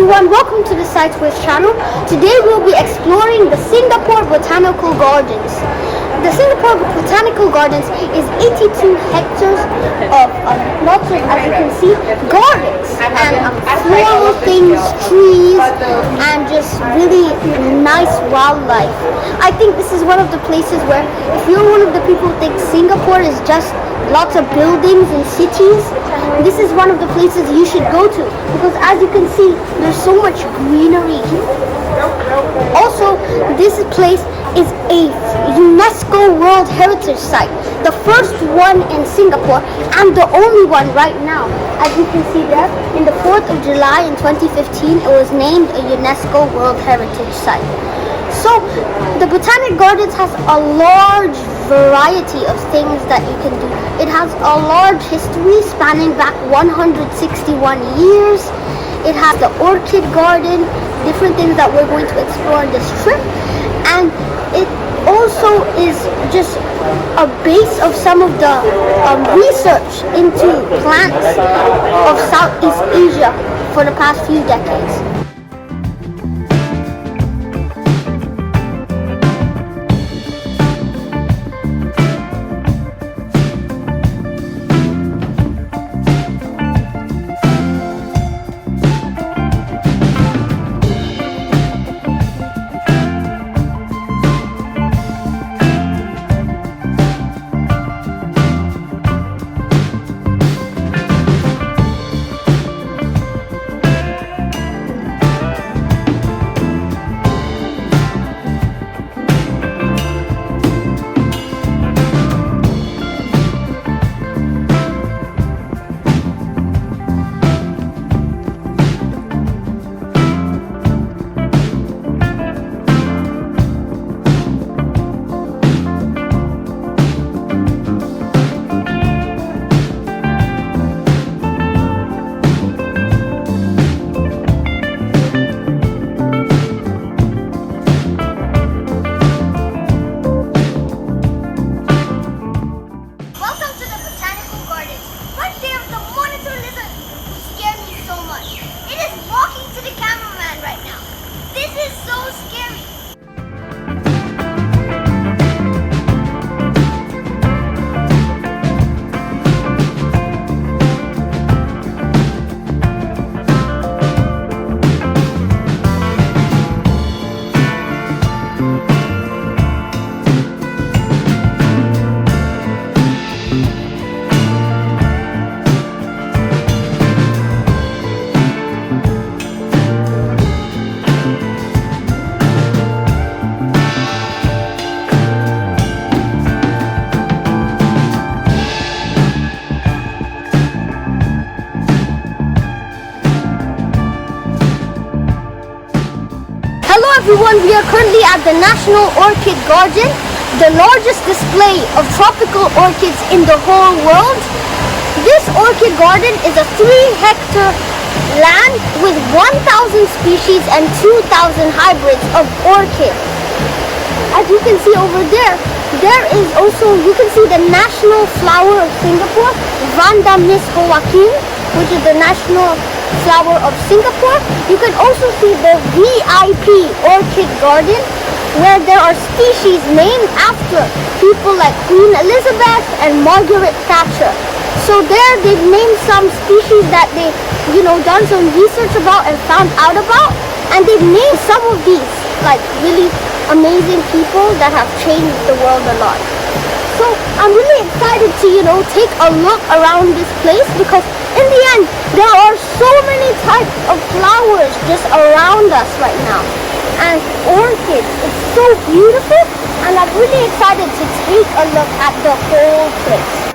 everyone, welcome to the SciTwist channel. Today we'll be exploring the Singapore Botanical Gardens. The Singapore Botanical Gardens is 82 hectares of lots of, as you can see, gardens and floral things, trees, and just really nice wildlife. I think this is one of the places where, if you're one of the people who think Singapore is just lots of buildings and cities, this is one of the places you should go to, because as you can see, there's so much greenery. Also, this place is a UNESCO World Heritage Site, the first one in Singapore and the only one right now. As you can see there, in the 4th of July in 2015, it was named a UNESCO World Heritage Site. So, the Botanic Gardens has a large variety of things that you can do. It has a large history spanning back 161 years. It has the orchid garden, different things that we're going to explore on this trip. And it also is just a base of some of the research into plants of Southeast Asia for the past few decades. Hello everyone, we are currently at the National Orchid Garden, the largest display of tropical orchids in the whole world. This orchid garden is a 3-hectare land with 1,000 species and 2,000 hybrids of orchid. As you can see over there, there is also, you can see the national flower of Singapore, Vanda Miss Joaquin, which is the national flower of Singapore. You can also see the VIP Orchid Garden, where there are species named after people like Queen Elizabeth and Margaret Thatcher. So there they've named some species that they've, done some research about and found out about, and they've named some of these like really amazing people that have changed the world a lot. So I'm really excited to, take a look around this place, because in the end, there are so many types of flowers just around us right now. And orchids, it's so beautiful, and I'm really excited to take a look at the whole place.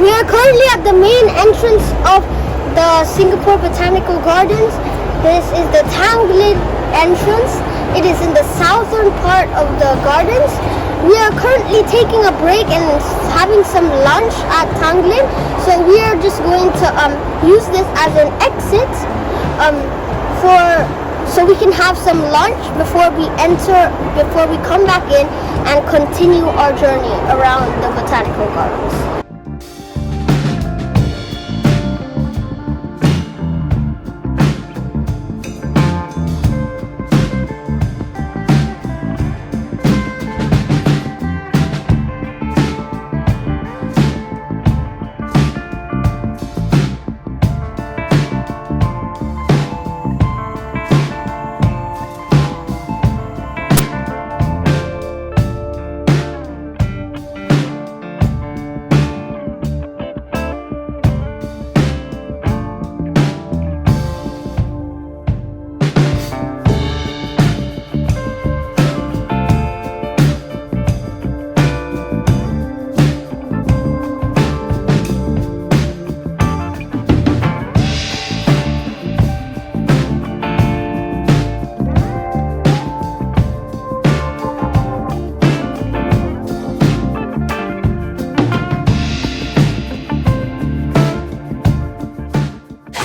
We are currently at the main entrance of the Singapore Botanical Gardens. This is the Tanglin entrance. It is in the southern part of the gardens. We are currently taking a break and having some lunch at Tanglin. So we are just going to use this as an exit so we can have some lunch before we come back in and continue our journey around the botanical gardens.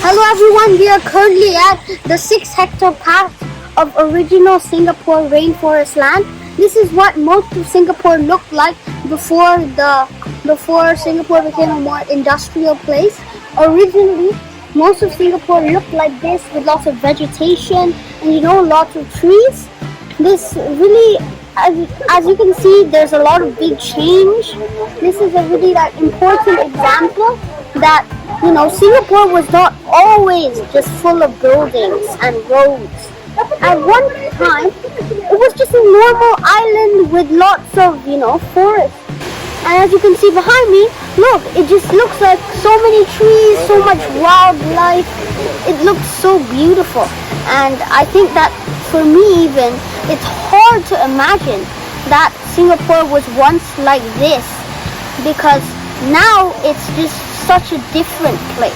Hello everyone, we are currently at the 6-hectare patch of original Singapore rainforest land. This is what most of Singapore looked like before Singapore became a more industrial place. Originally, most of Singapore looked like this with lots of vegetation and lots of trees. This really, as you can see, there's a lot of big change. This is a really important example that Singapore was not always just full of buildings and roads. At one time, it was just a normal island with lots of, forests. And as you can see behind me, look, it just looks like so many trees, so much wildlife. It looks so beautiful. And I think that for me even, it's hard to imagine that Singapore was once like this, because now it's just such a different place.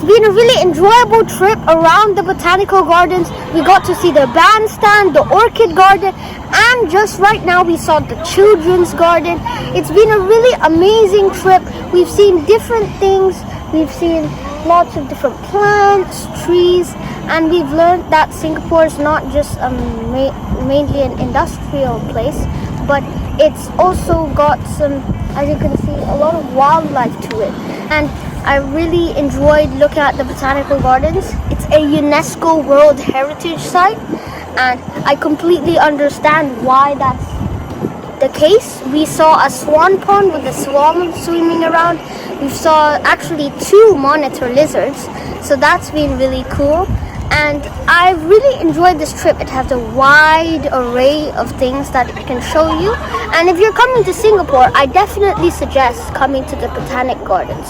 been a really enjoyable trip around the botanical gardens. We got to see the bandstand, the orchid garden, and just right now we saw the children's garden. It's been a really amazing trip. We've seen different things. We've seen lots of different plants, trees, and we've learned that Singapore is not just mainly an industrial place, but it's also got some, as you can see, a lot of wildlife to it. And I really enjoyed looking at the botanical gardens. It's a UNESCO World Heritage site, and I completely understand why that's the case. We saw a swan pond with a swan swimming around. We saw actually 2 monitor lizards, so that's been really cool. And I really enjoyed this trip. It has a wide array of things that it can show you. And if you're coming to Singapore, I definitely suggest coming to the Botanic Gardens.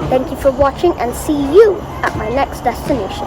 Thank you for watching, and see you at my next destination.